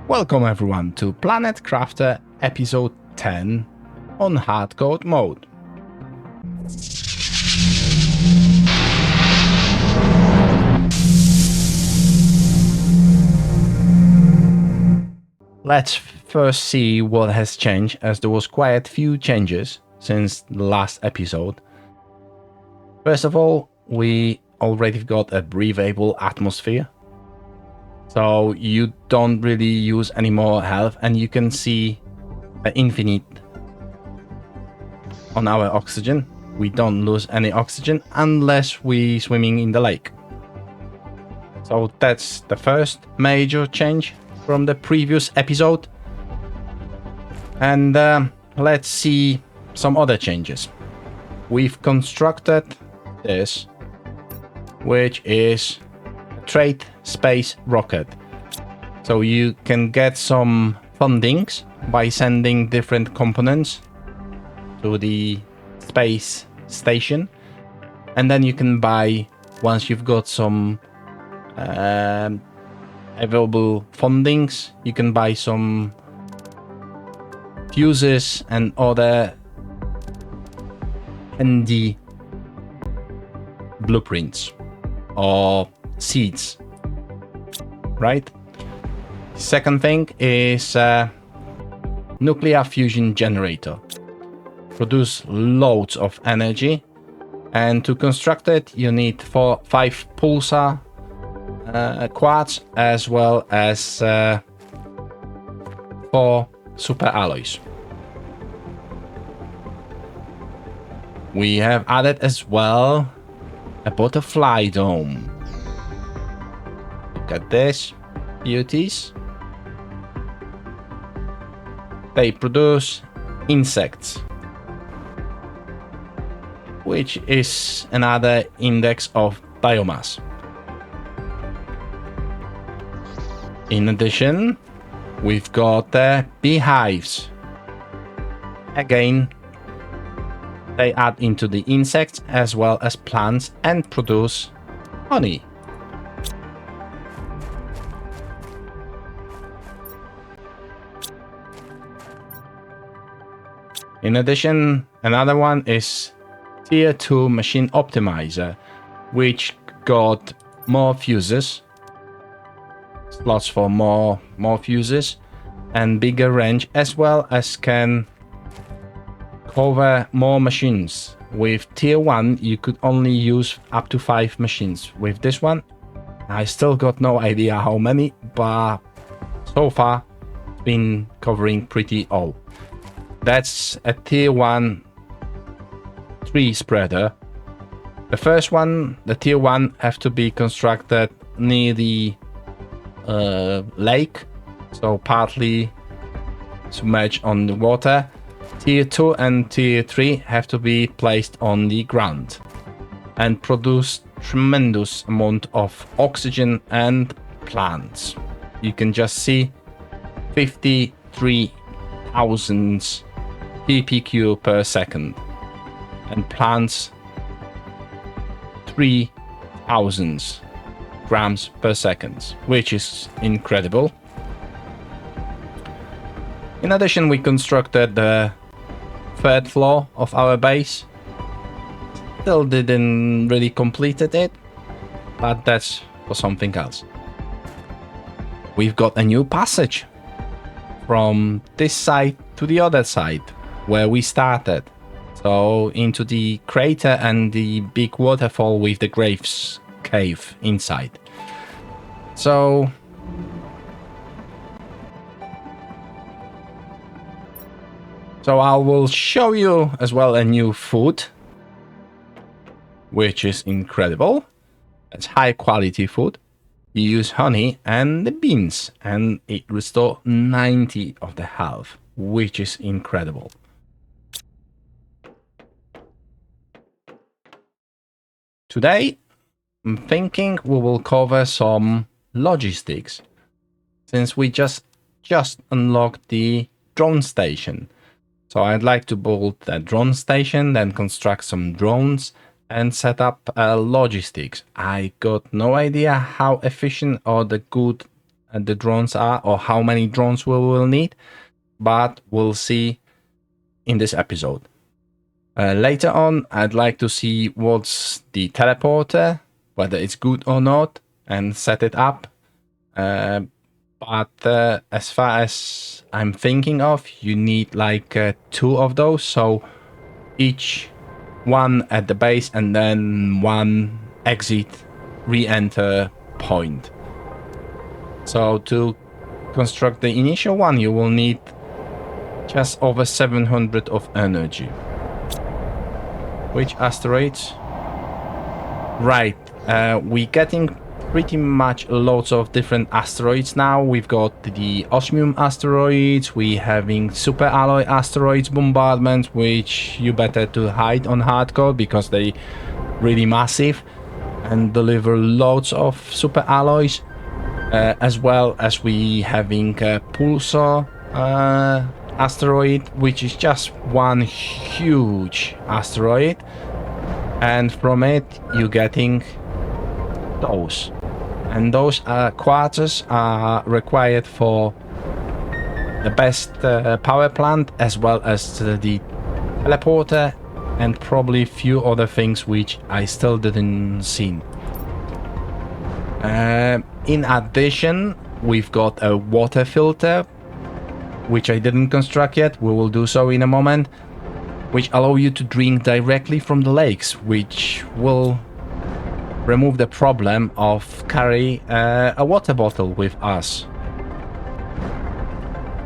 Welcome everyone to Planet Crafter episode 10 on hardcode mode. Let's first see what has changed, as there was quite a few changes since the last episode. First of all, we already got a breathable atmosphere. So you don't really use any more health, and you can see the infinite on our oxygen. We don't lose any oxygen unless we swimming in the lake. So that's the first major change from the previous episode. And let's see some other changes. We've constructed this, which is trade space rocket. So you can get some fundings by sending different components to the space station, and then you can buy, once you've got some available fundings, you can buy some fuses and other handy blueprints or seeds, right? Second thing is nuclear fusion generator. Produce loads of energy, and to construct it you need 5 pulsar quartz as well as 4 super alloys. We have added as well a butterfly dome. Look at this beauties. They produce insects, which is another index of biomass. In addition, we've got the beehives. Again, they add into the insects as well as plants and produce honey. In addition, another one is Tier 2 Machine Optimizer, which got more fuses, slots for more fuses, and bigger range, as well as can cover more machines. With Tier 1, you could only use up to 5 machines. With this one, I still got no idea how many, but so far, it's been covering pretty all. That's a Tier 1 tree spreader. The first one, the Tier 1, have to be constructed near the lake, so partly submerged on the water. Tier 2 and Tier 3 have to be placed on the ground and produce tremendous amount of oxygen and plants. You can just see 53,000 ppq per second, and plants 3,000 grams per second, which is incredible. In addition, we constructed the 3rd floor of our base. Still didn't really completed it, but that's for something else. We've got a new passage from this side to the other side where we started, so into the crater and the big waterfall with the Graves cave inside. So I will show you as well a new food, which is incredible. It's high quality food. You use honey and the beans, and it restores 90 of the health, which is incredible. Today, I'm thinking we will cover some logistics, since we just unlocked the drone station. So I'd like to build a drone station, then construct some drones and set up logistics. I got no idea how efficient or the good the drones are or how many drones we will need, but we'll see in this episode. Later on, I'd like to see what's the teleporter, whether it's good or not, and set it up. But as far as I'm thinking of, you need like 2 of those, so each one at the base and then 1 exit re-enter point. So to construct the initial one, you will need just over 700 of energy. Which asteroids? Right, we're getting pretty much loads of different asteroids now. We've got the osmium asteroids, we're having super alloy asteroids bombardment, which you better to hide on hardcore because they really massive and deliver loads of super alloys, as well as we having a pulsar asteroid, which is just one huge asteroid, and from it you're getting those, and those quarters are required for the best power plant, as well as the teleporter, and probably a few other things which I still didn't see. In addition, we've got a water filter, which I didn't construct yet. We will do so in a moment, which allow you to drink directly from the lakes, which will remove the problem of carry a water bottle with us.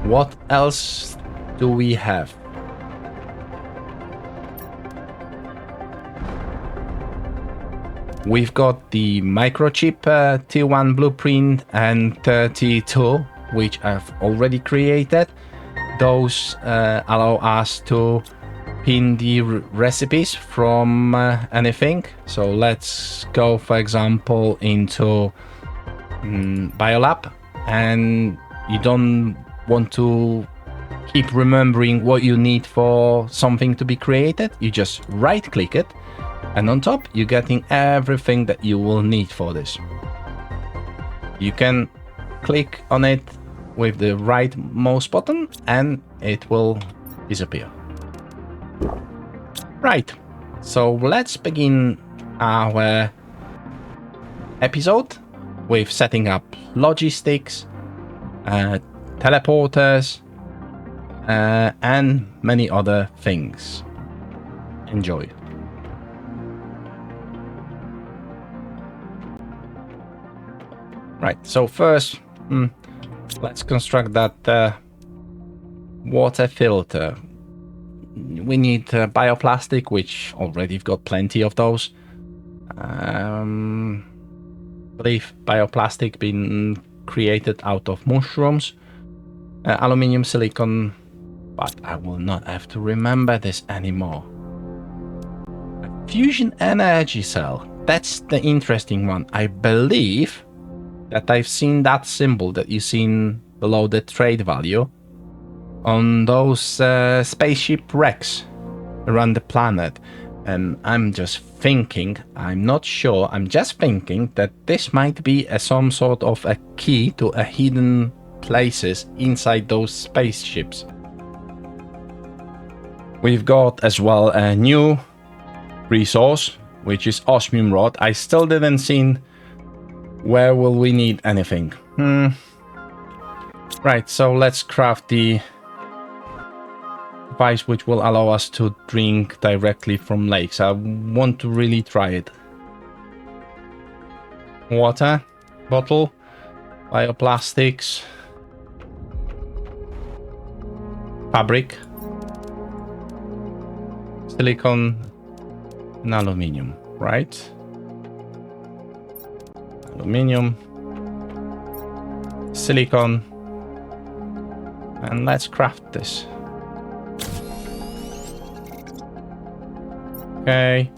What else do we have? We've got the microchip T1 blueprint and T2, which I've already created. Those allow us to pin the recipes from anything. So let's go, for example, into Biolab, and you don't want to keep remembering what you need for something to be created. You just right click it, and on top you're getting everything that you will need for this. You can click on it with the right mouse button and it will disappear. Right, so let's begin our episode with setting up logistics, teleporters, and many other things. Enjoy. Right, so first, let's construct that water filter. We need bioplastic, which already we've got plenty of those. I believe bioplastic been created out of mushrooms, aluminium, silicon, but I will not have to remember this anymore. A fusion energy cell, that's the interesting one. I believe that I've seen that symbol that you've seen below the trade value on those spaceship wrecks around the planet. And I'm just thinking, I'm not sure, I'm just thinking that this might be some sort of a key to a hidden places inside those spaceships. We've got as well a new resource, which is osmium rod. I still didn't see where will we need anything. Right, so let's craft the device which will allow us to drink directly from lakes. I want to really try it. Water bottle, bioplastics, fabric, silicon, and aluminium, right? Aluminium, silicon, and let's craft this. Okay,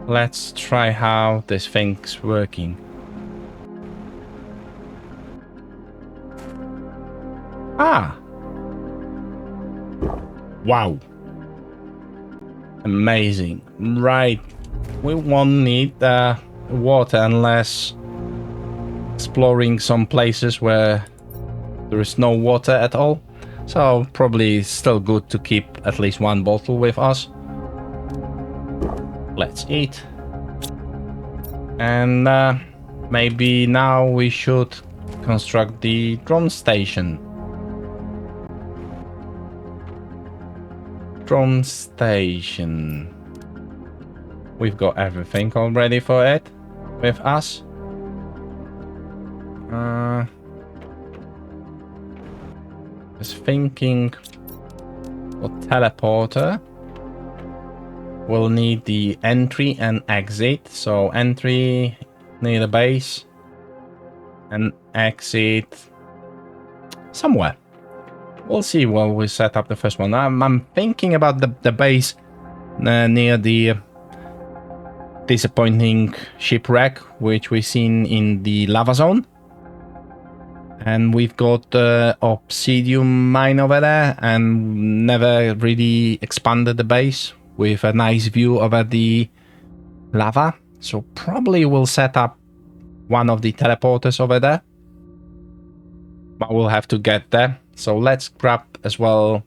let's try how this thing's working. Ah! Wow! Amazing. Right, we won't need water unless exploring some places where there is no water at all. So probably still good to keep at least one bottle with us. Let's eat. And maybe now we should construct the drone station. Drone station. We've got everything already for it with us. Was thinking for teleporter. We'll need the entry and exit. So entry near the base and exit somewhere. We'll see when we set up the first one. I'm thinking about the base near the disappointing shipwreck, which we've seen in the lava zone. And we've got the obsidian mine over there and never really expanded the base with a nice view over the lava. So probably we'll set up one of the teleporters over there. But we'll have to get there. So let's grab as well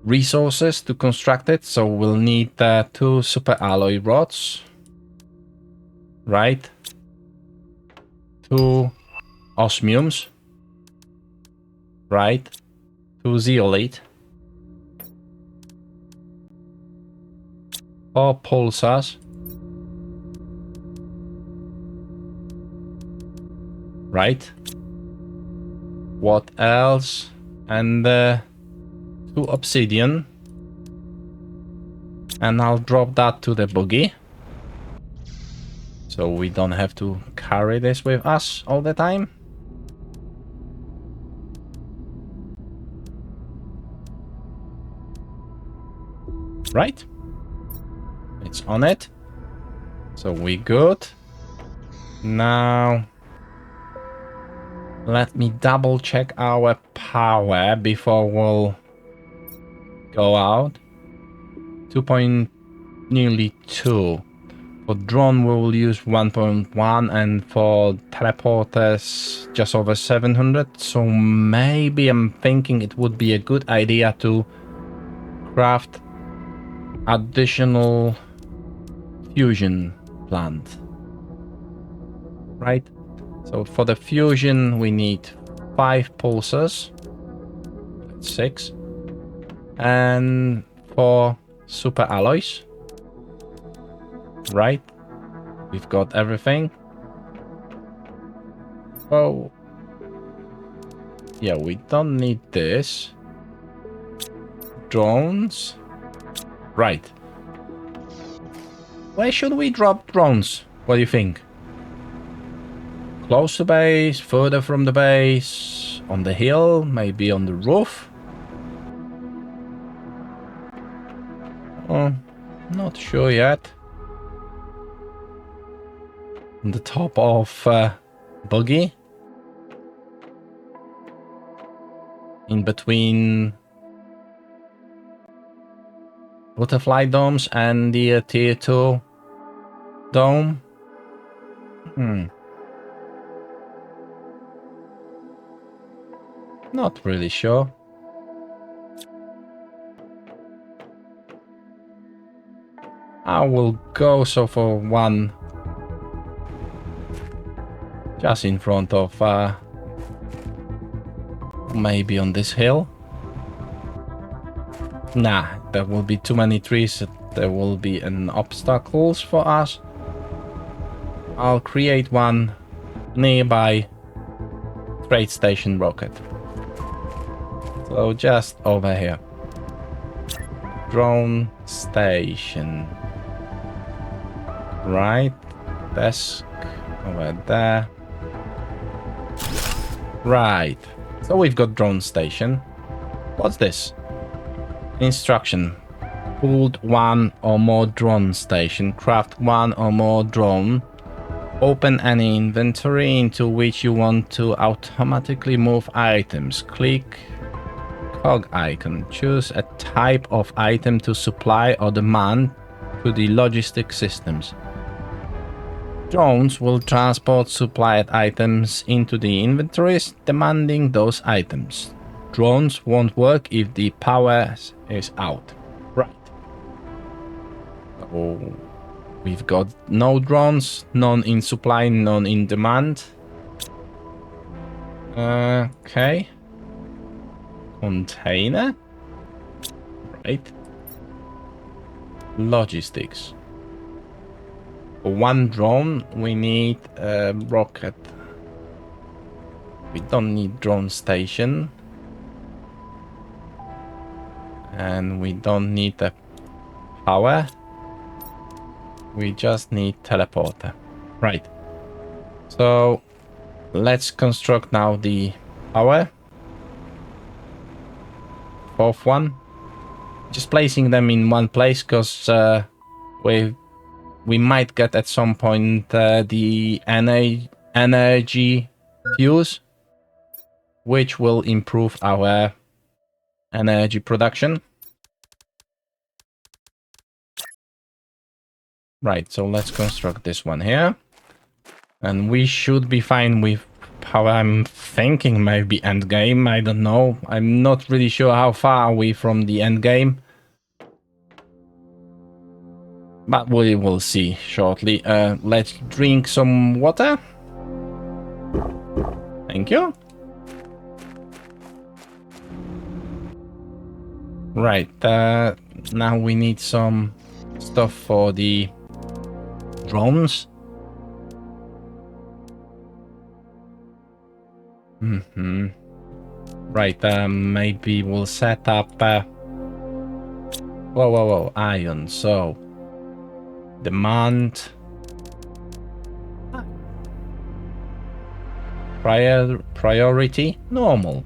resources to construct it. So we'll need 2 super alloy rods. Right. 2 osmiums. Right. 2 zeolite. 4 pulsars. Right. What else? And 2 obsidian. And I'll drop that to the buggy. So we don't have to carry this with us all the time. Right. It's on it. So we good. Now let me double check our power before we'll go out. 2. Nearly 2. For drone we will use 1.1 and for teleporters just over 700. So maybe I'm thinking it would be a good idea to craft additional fusion plant. Right? So for the fusion we need 5 pulsars. 6. And 4 super alloys. Right, we've got everything. Oh, yeah, we don't need this. Drones. Right. Where should we drop drones? What do you think? Close to base, further from the base, on the hill, maybe on the roof? Oh, not sure yet. On the top of buggy. In between butterfly domes and the tier 2 dome. Not really sure. I will go so for one just in front of maybe on this hill. Nah, there will be too many trees. There will be an obstacles for us. I'll create one nearby trade station rocket. So just over here. Drone station. Right. Desk over there. Right. So we've got drone station. What's this? Instruction. Build 1 or more drone station. Craft 1 or more drone. Open any inventory into which you want to automatically move items. Click cog icon. Choose a type of item to supply or demand to the logistic systems. Drones will transport supplied items into the inventories, demanding those items. Drones won't work if the power is out. Right. So we've got no drones, none in supply, none in demand. Okay. Container. Right. Logistics. For one drone, we need a rocket. We don't need drone station. And we don't need a power. We just need teleporter. Right. So let's construct now the power. Fourth one. Just placing them in one place because we might get at some point the energy fuse, which will improve our energy production. Right, so let's construct this one here. And we should be fine with how I'm thinking maybe end game. I don't know. I'm not really sure how far are we from the end game. But we will see shortly. Let's drink some water. Thank you. Right, now we need some stuff for the drones. Right, maybe we'll set up whoa, iron. So demand priority normal.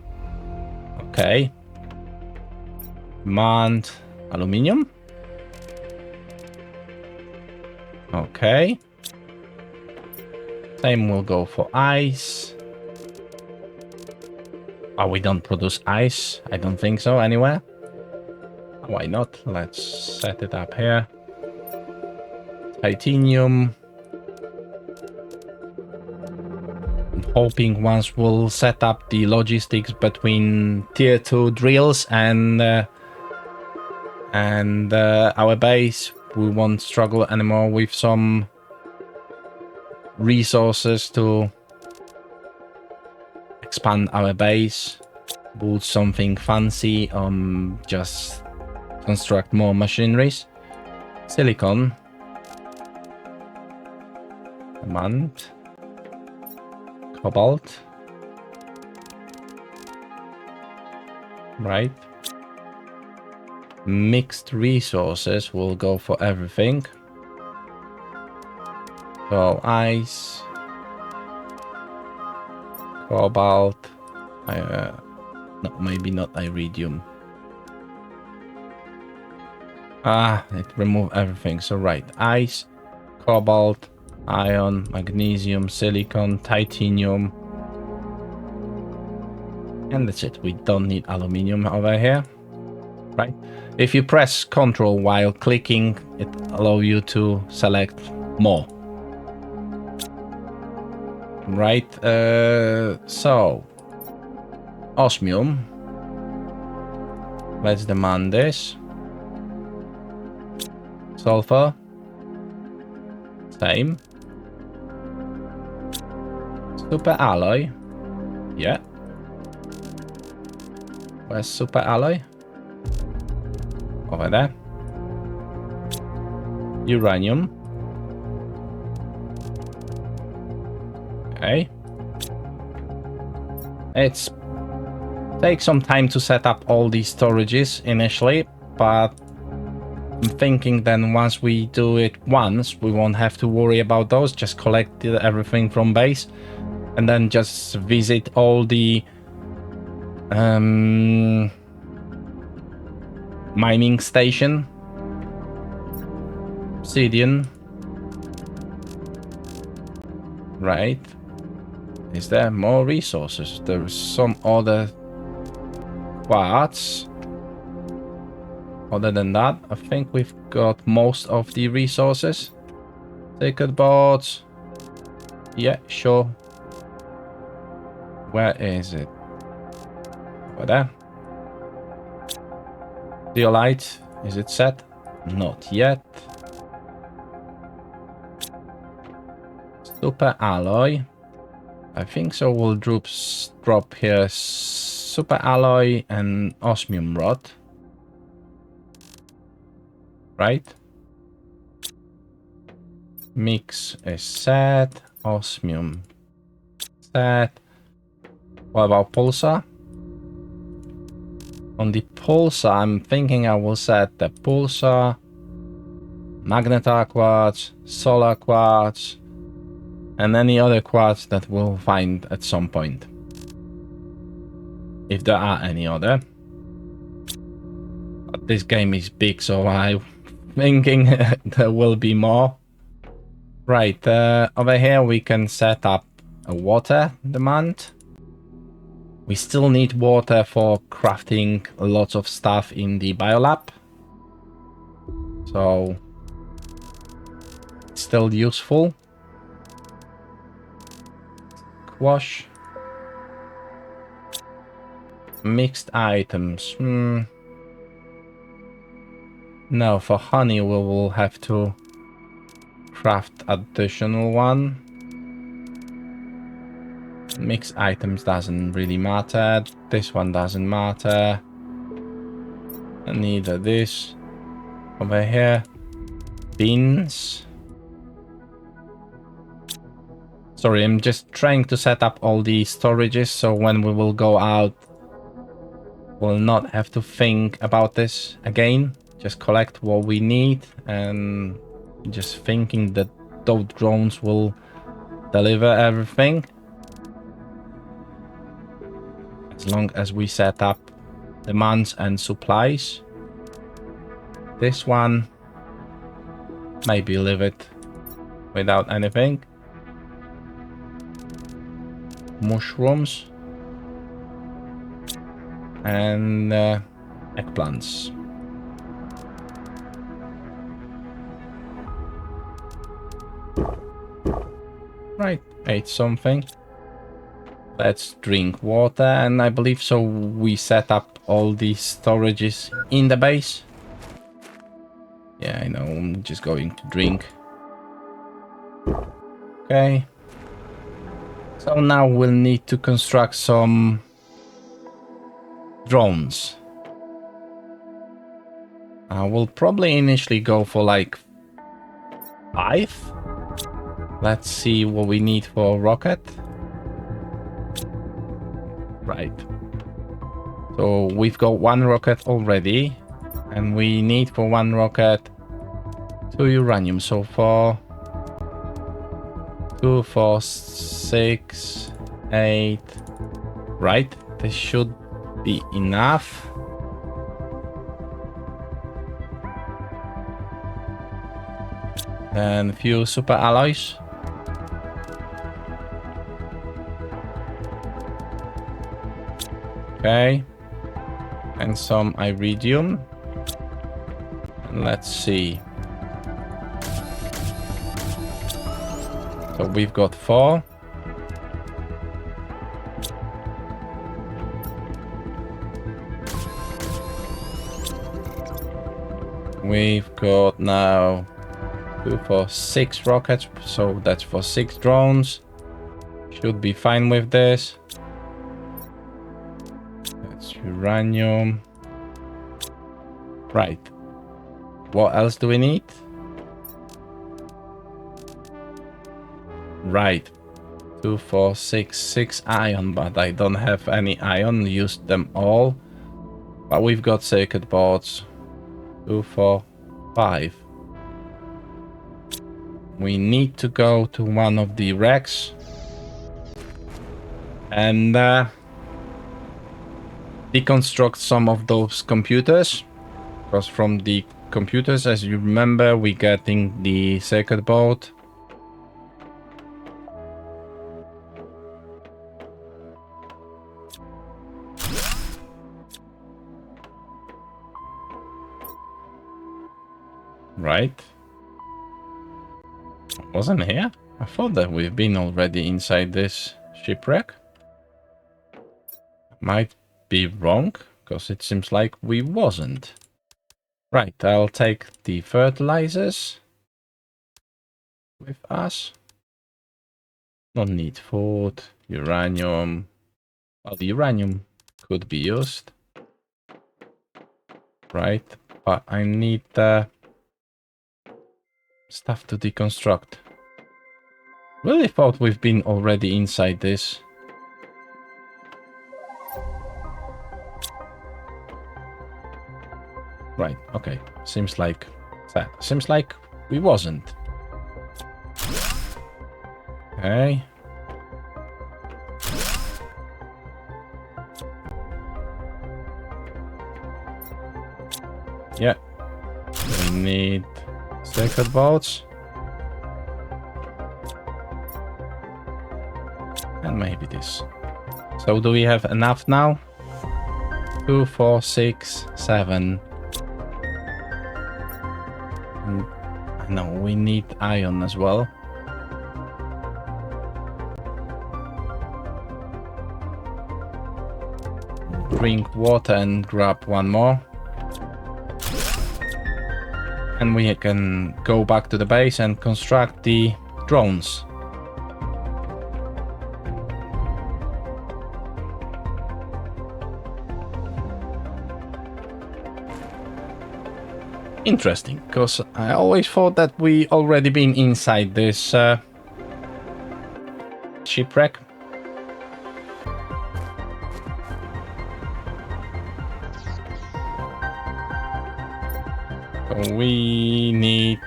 Okay. Demand aluminium. Okay. Same will go for ice. Oh, we don't produce ice. I don't think so anywhere. Why not? Let's set it up here. Titanium. I'm hoping once we'll set up the logistics between tier 2 drills and our base, we won't struggle anymore with some resources to expand our base, build something fancy, just construct more machineries. Silicon. Diamond. Cobalt. Right. Mixed resources will go for everything. So ice, cobalt, no, maybe not iridium. It removed everything. So right, ice, cobalt, iron, magnesium, silicon, titanium, and that's it. We don't need aluminium over here. Right. If you press Ctrl while clicking, it allows you to select more. Right. So osmium. Let's demand this. Sulfur. Same. Super alloy. Yeah. Where's super alloy? Over there. Uranium. Okay. It's takes some time to set up all these storages initially, but I'm thinking then once we do it once, we won't have to worry about those. Just collect everything from base and then just visit all the mining station. Obsidian. Right. Is there more resources? There's some other quartz. Other than that, I think we've got most of the resources. Circuit boards. Yeah, sure. Where is it? Over there. Zeolite, is it set? Not yet. Super alloy. I think so. We'll drop here super alloy and osmium rod. Right? Mix is set. Osmium set. What about pulsar? On the pulsar, I'm thinking I will set the pulsar, magnetar quartz, solar quartz, and any other quartz that we'll find at some point. If there are any other. But this game is big, so I'm thinking there will be more. Right, over here we can set up a water demand. We still need water for crafting lots of stuff in the biolab. So, it's still useful. Squash. Mixed items. No, for honey we will have to craft additional one. Mixed items doesn't really matter. This one doesn't matter. And neither this. Over here. Beans. Sorry, I'm just trying to set up all the storages so when we will go out, we'll not have to think about this again. Just collect what we need and just thinking that those drones will deliver everything. As long as we set up demands and supplies. This one, maybe leave it without anything. Mushrooms. And eggplants. Right, ate something. Let's drink water, and I believe so we set up all these storages in the base. Yeah, I know, I'm just going to drink. Okay. So now we'll need to construct some drones. We'll probably initially go for like 5. Let's see what we need for a rocket. Right. So we've got 1 rocket already. And we need for 1 rocket 2 uranium. So for 2, 4, 6, 8. Right. This should be enough. And a few super alloys. Okay. And some iridium. And let's see. So we've got 4. We've got now 2, 4, 6 rockets, so that's for 6 drones. Should be fine with this. That's uranium. Right. What else do we need? Right. 2, 4, 6, 6 iron, but I don't have any iron. Used them all. But we've got circuit boards. 2, 4, 5. We need to go to one of the racks and deconstruct some of those computers. Because from the computers, as you remember, we're getting the circuit board. Right. Wasn't here? I thought that we've been already inside this shipwreck. Might be wrong, because it seems like we wasn't. Right, I'll take the fertilizers with us. Don't need food, uranium. Well, the uranium could be used. Right, but I need stuff to deconstruct. Really thought we've been already inside this. Right, okay. Seems like we wasn't. Okay. Yeah. We need circuit boards. And maybe this. So do we have enough now? 2, 4, 6, 7. No, we need iron as well. Drink water and grab one more. And we can go back to the base and construct the drones. Interesting, because I always thought that we already been inside this shipwreck. So we need...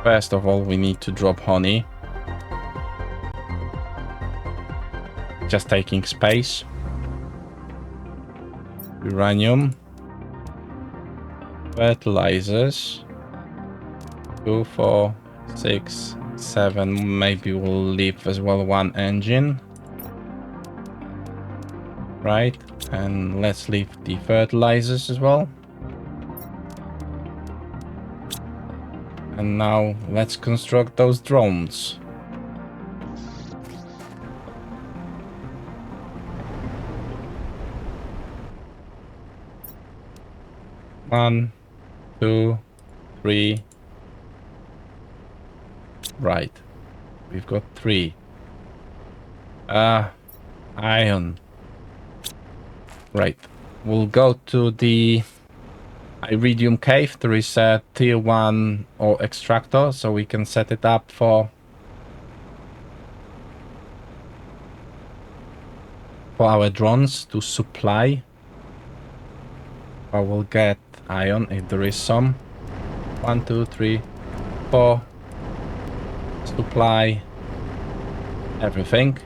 First of all, we need to drop honey. Just taking space. Uranium, fertilizers, 2, 4, 6, 7. Maybe we'll leave as well one engine. Right, and let's leave the fertilizers as well. And now let's construct those drones. One, 2, 3. Right. We've got 3. Iron. Right. We'll go to the Iridium cave. There is a tier 1 ore extractor, so we can set it up for our drones to supply. I will get iron if there is some. 1, 2, 3, 4. Supply everything.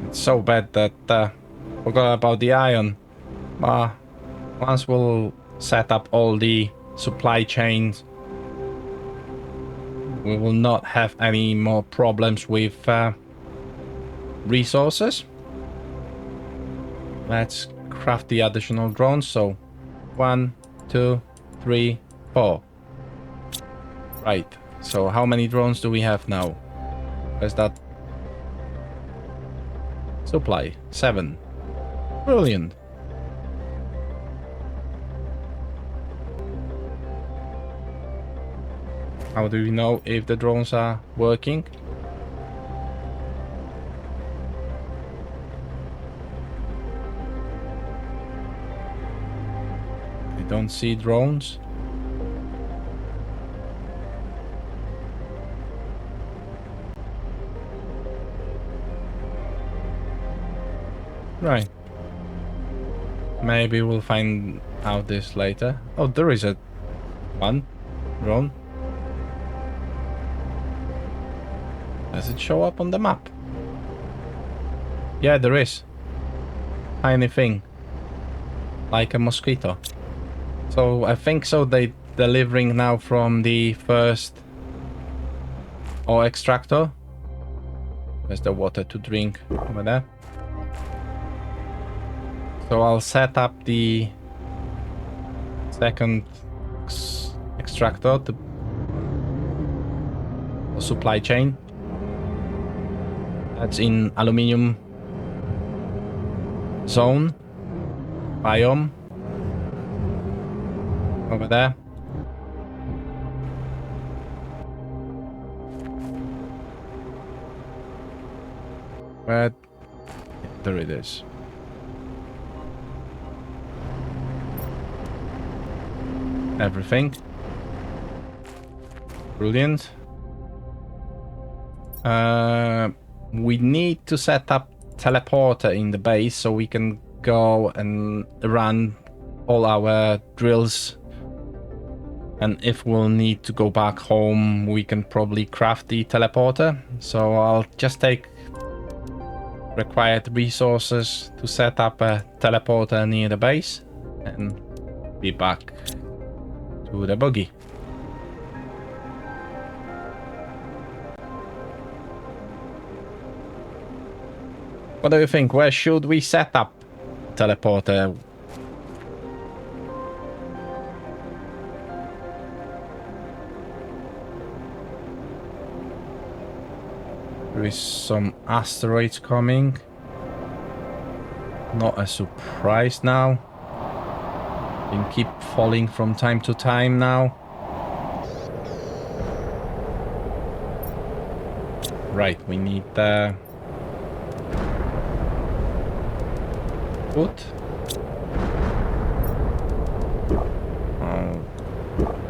It's so bad that forgot about the iron. Once we'll set up all the supply chains, we will not have any more problems with resources. Let's craft the additional drones. So 1, 2, 3, 4. Right. So how many drones do we have now? Where's that? Supply 7. Brilliant. How do we know if the drones are working? I don't see drones. Right. Maybe we'll find out this later. Oh, there is a one drone. Does it show up on the map? Yeah, there is. Tiny thing. Like a mosquito. So I think so they delivering now from the first ore extractor. There's the water to drink over there. So I'll set up the second extractor to the supply chain. That's in aluminium zone biome over there. Where? There it is. Everything. Brilliant. We need to set up teleporter in the base so we can go and run all our drills. And if we'll need to go back home, we can probably craft the teleporter. So I'll just take required resources to set up a teleporter near the base and be back to the buggy. What do you think? Where should we set up teleporter? There is some asteroids coming. Not a surprise now. They keep falling from time to time now. Right, we need wood.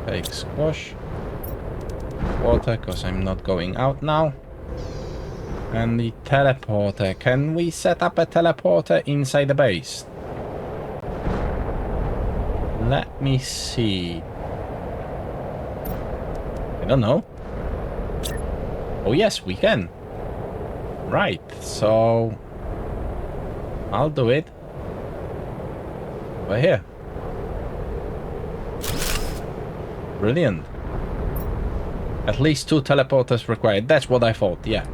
Take squash. Water, because I'm not going out now. And the teleporter. Can we set up a teleporter inside the base? Let me see. I don't know. Oh yes, we can. Right, so I'll do it. Over here. Brilliant. At least 2 teleporters required. That's what I thought, yeah.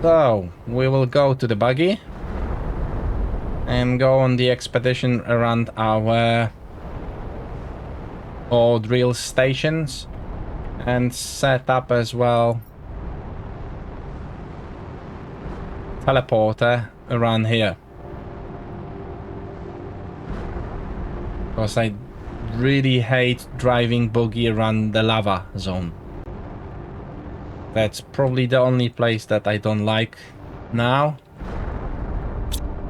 So, we will go to the buggy and go on the expedition around our ore drill stations and set up as well teleporter around here. Because I really hate driving buggy around the lava zone. That's probably the only place that I don't like now.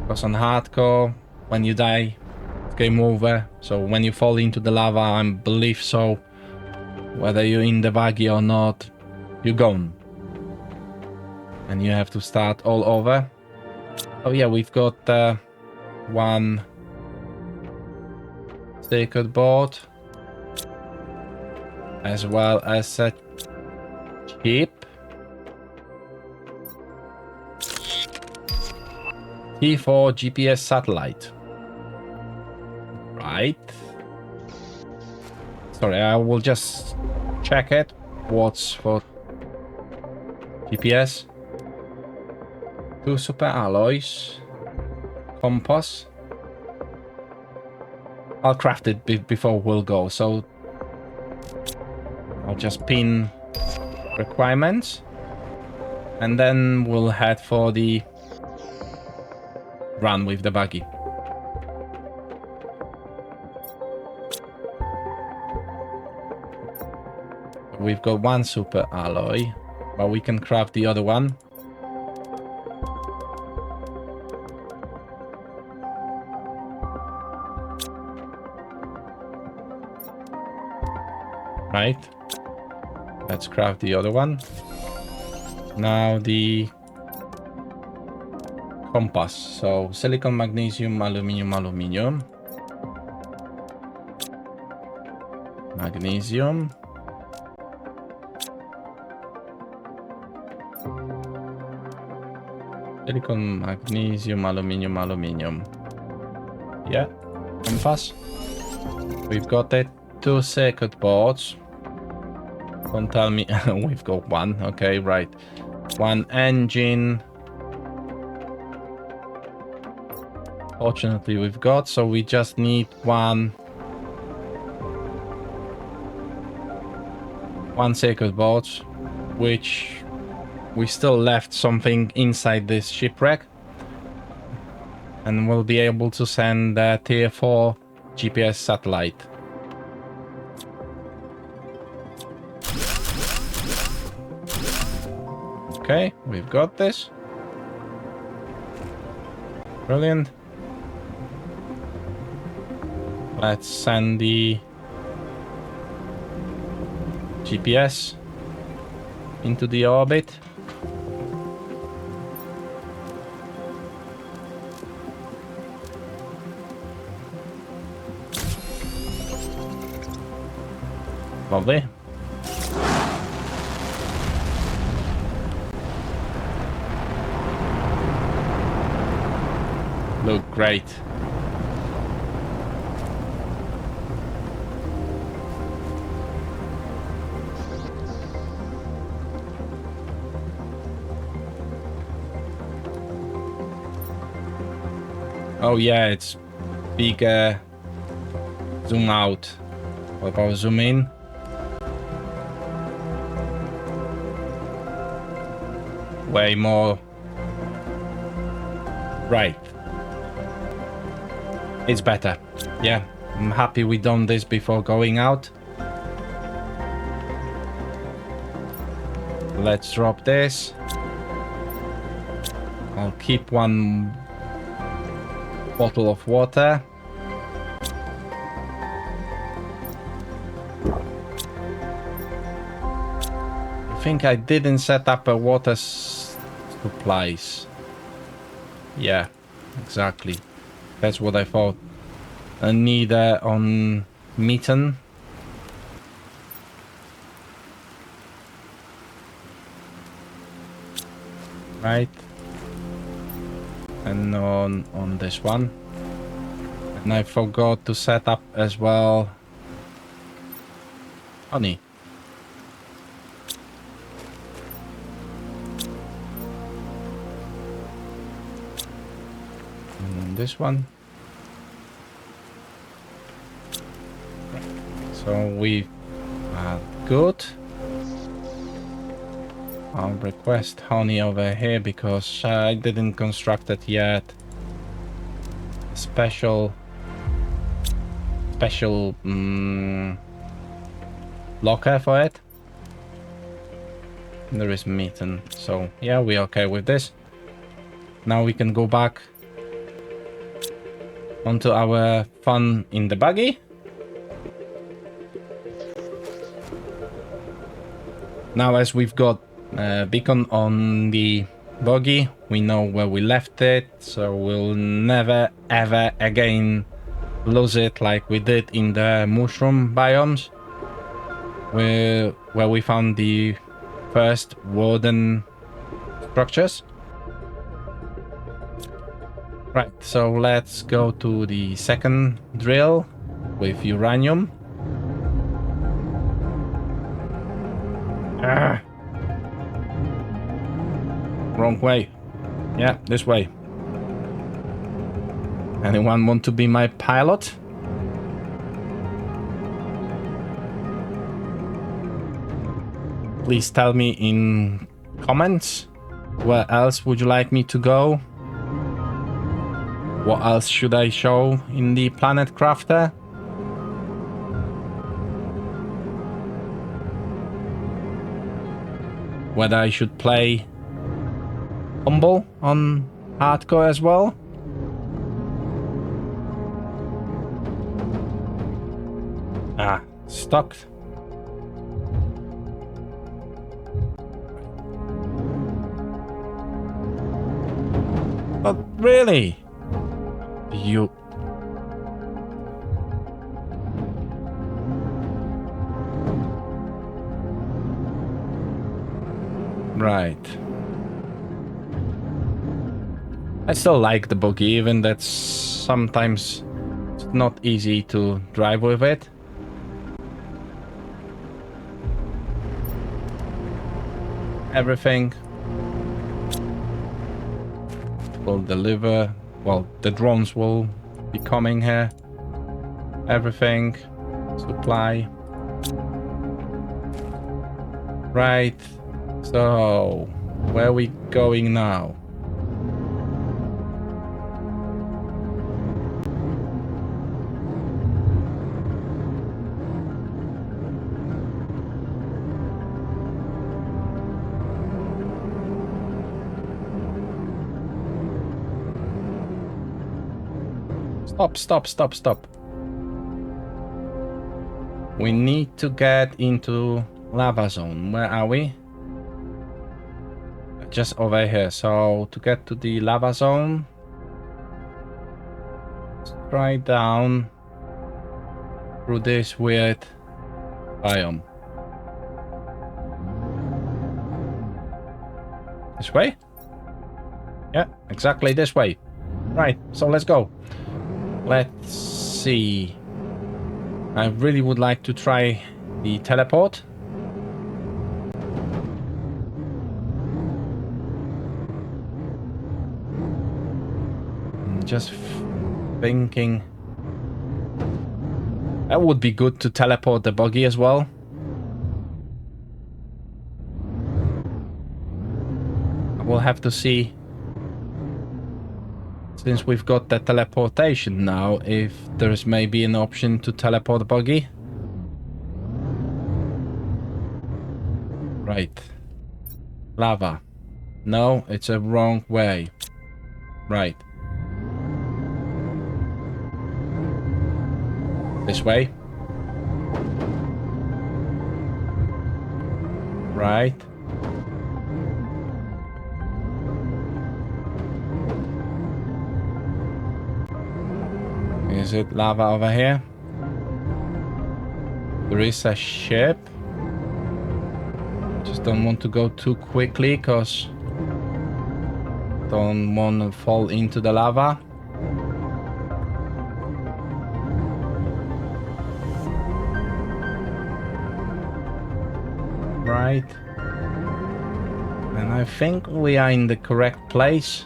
Because on hardcore, when you die, it's game over. So when you fall into the lava, I believe so, whether you're in the buggy or not, you're gone. And you have to start all over. Oh yeah, we've got one circuit board. As well as a chip. T4 GPS satellite. Right. Sorry, I will just check it. What's for GPS? 2 super alloys. Compass. I'll craft it before we'll go, so I'll just pin requirements and then we'll head for the run with the buggy. We've got 1 super alloy, but we can craft the other one. Right. Let's craft the other one. Now the compass. So silicon, magnesium, aluminium, aluminium. Magnesium. Silicon, magnesium, aluminium, aluminium. Yeah. Compass. We've got it. 2 circuit boards. Don't tell me we've got 1. Okay, right. 1 engine. Fortunately, we've got, so we just need one circuit board, which we still left something inside this shipwreck, and we'll be able to send the tier 4 GPS satellite. Okay, we've got this. Brilliant. Let's send the GPS into the orbit. Lovely. Look great. Oh yeah, it's bigger zoom out. What about zoom in? Way more right. It's better. Yeah, I'm happy we done this before going out. Let's drop this. I'll keep one bottle of water. I think I didn't set up a water supplies. Yeah, exactly. That's what I thought. Neither on Meeton. Right. And on this one. And I forgot to set up as well honey. And then this one. So we are good. I'll request honey over here because I didn't construct it yet. Special locker for it. There is meat, and so yeah, we're okay with this. Now we can go back onto our fun in the buggy. Now, as we've got a beacon on the buggy, we know where we left it, so we'll never ever again lose it like we did in the mushroom biomes, where we found the first wooden structures. Right, so let's go to the second drill with uranium. Wrong way. Yeah, this way. Anyone want to be my pilot? Please tell me in comments where else would you like me to go? What else should I show in the Planet Crafter? Whether I should play Humble on hardcore as well? Ah, stuck. But really? You... Right. I still like the buggy, even that's sometimes it's not easy to drive with it. Everything will deliver well, the drones will be coming here. Everything. Supply. Right. So, where are we going now? Stop. We need to get into lava zone. Where are we? Just over here. So to get to the lava zone, straight down through this weird biome. This way? Yeah, exactly this way. Right, so let's go. Let's see. I really would like to try the teleport. I'm just thinking that would be good to teleport the buggy as well. We'll have to see, since we've got the teleportation now, if there's maybe an option to teleport the buggy. Right. Lava. No, it's a wrong way. Right. This way. Right. Is it lava over here? There is a ship. Just don't want to go too quickly because don't want to fall into the lava. Right. And I think we are in the correct place.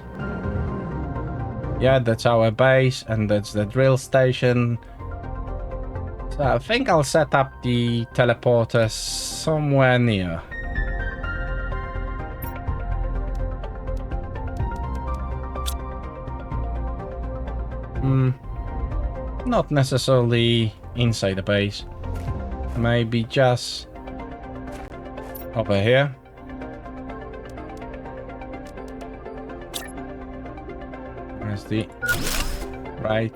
Yeah, that's our base, and that's the drill station. So I think I'll set up the teleporter somewhere near. Not necessarily inside the base. Maybe just over here. Where's the right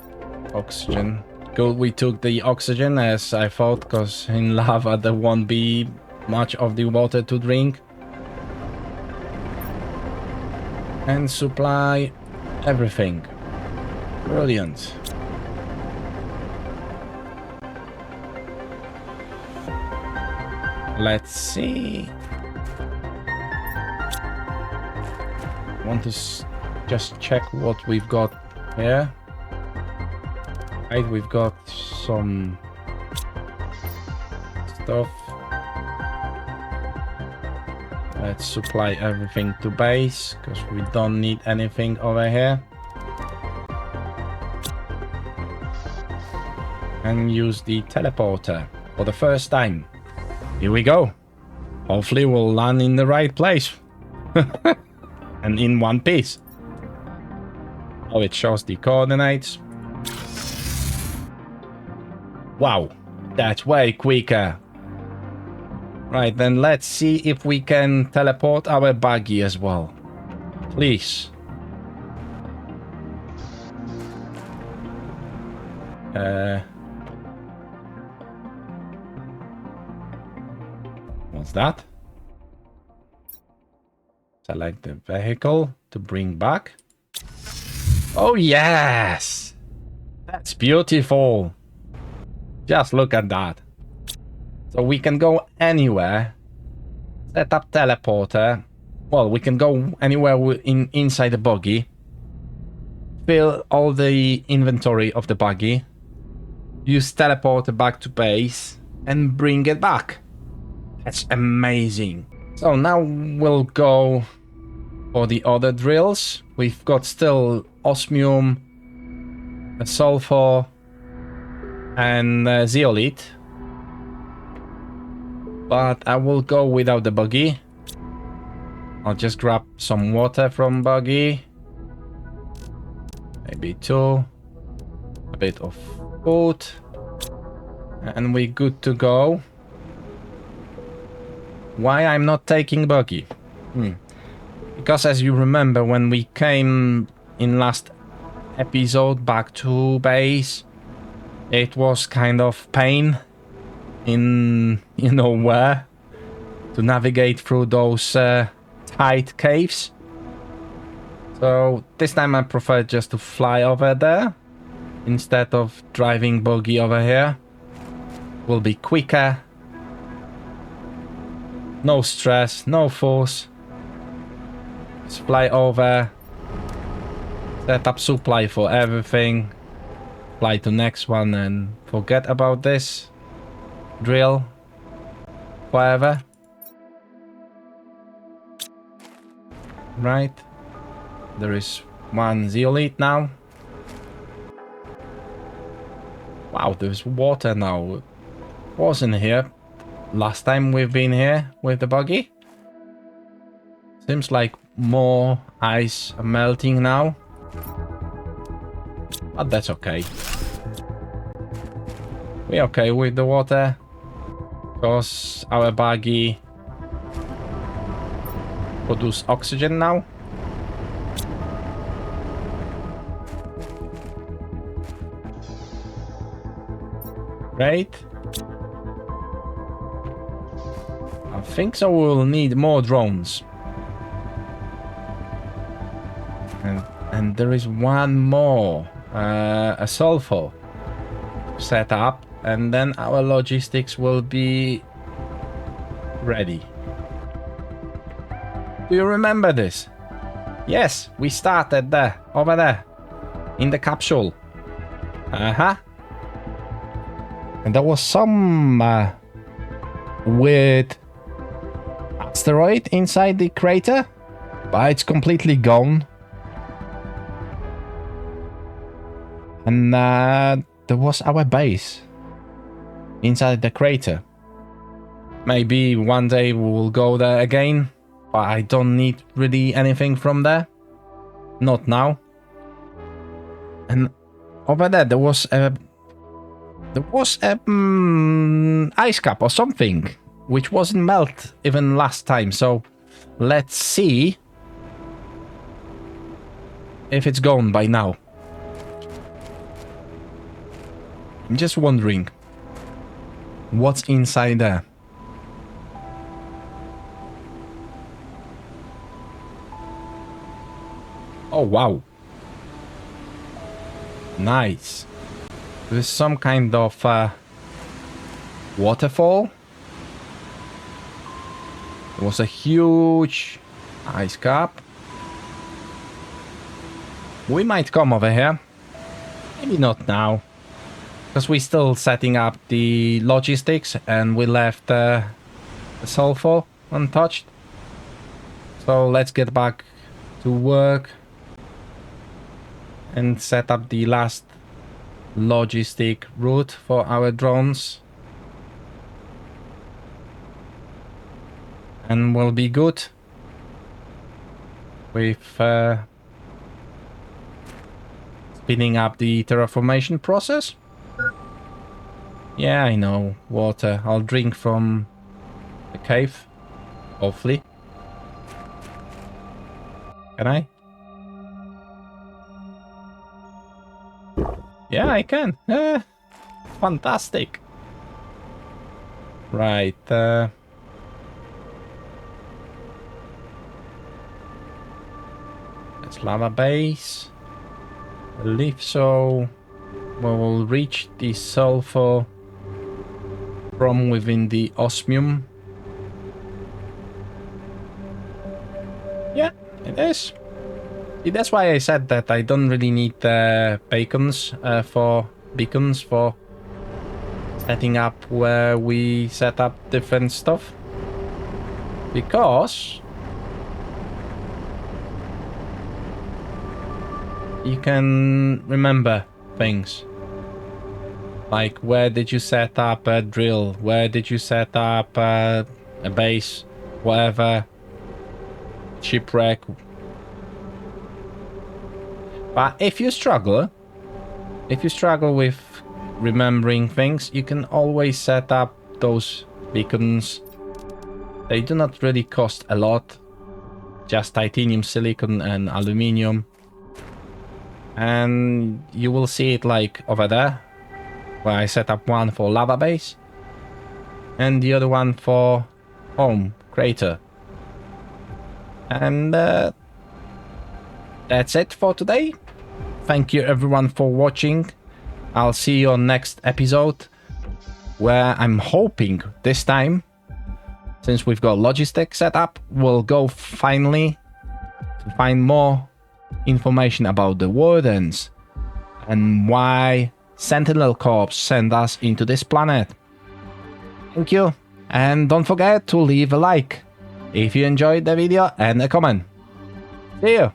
oxygen? Good, we took the oxygen as I thought, because in lava there won't be much of the water to drink. And supply everything. Brilliant. Let's see. Want to just check what we've got here. Right, we've got some stuff. Let's supply everything to base, because we don't need anything over here. And use the teleporter for the first time. Here we go. Hopefully we'll land in the right place. And in one piece. Oh, it shows the coordinates. Wow, that's way quicker. Right, then let's see if we can teleport our buggy as well. Please. What's that? Select the vehicle to bring back. Oh, yes! That's beautiful. Just look at that. So we can go anywhere. Set up teleporter. Well, we can go anywhere inside the buggy. Fill all the inventory of the buggy. Use teleporter back to base. And bring it back. That's amazing. So now we'll go for the other drills. We've got still osmium, sulfur, and zeolite. But I will go without the buggy. I'll just grab some water from buggy. Maybe 2. A bit of food. And we're good to go. Why I'm not taking buggy? Because as you remember, when we came in last episode back to base, it was kind of pain in, you know where, to navigate through those tight caves. So this time I prefer just to fly over there instead of driving buggy over here. Will be quicker. No stress, no force. Just fly over. Set up supply for everything. Fly to next one and forget about this drill forever. Right. There is 1 zeolite now. Wow, there's water now. Wasn't here last time we've been here with the buggy. Seems like more ice are melting now. But that's okay. We're okay with the water. Because our buggy produces oxygen now. Right. I think so we'll need more drones. And there is one more. A sulfur set up. And then our logistics will be ready. Do you remember this? Yes, we started there, over there, in the capsule. And there was some weird asteroid inside the crater, but it's completely gone. And there was our base inside the crater. Maybe one day we will go there again, but I don't need really anything from there. Not now. And over there, there was a ice cap or something, which wasn't melt even last time. So let's see if it's gone by now. I'm just wondering what's inside there. Oh wow, nice. There's some kind of waterfall. There was a huge ice cap. We might come over here. Maybe not now, because we're still setting up the logistics and we left the sulfur untouched. So let's get back to work and set up the last logistic route for our drones. And we'll be good with speeding up the terraformation process. Yeah, I know. Water. I'll drink from the cave. Hopefully. Can I? Yeah, I can. Fantastic. Right. Let's lava base. I believe so. We will reach the sulfur from within the osmium. Yeah, it is. See, that's why I said that I don't really need beacons for setting up where we set up different stuff, because you can remember things. Like, where did you set up a drill? Where did you set up a base? Whatever. Shipwreck. But if you struggle with remembering things, you can always set up those beacons. They do not really cost a lot. Just titanium, silicon, and aluminium. And you will see it like over there, where I set up one for lava base and the other one for home crater. And that's it for today. Thank you everyone for watching. I'll see you on next episode, where I'm hoping this time, since we've got logistics set up, we'll go finally to find more information about the Wardens and why Sentinel Corps sent us into this planet. Thank you, and don't forget to leave a like if you enjoyed the video and a comment. See you!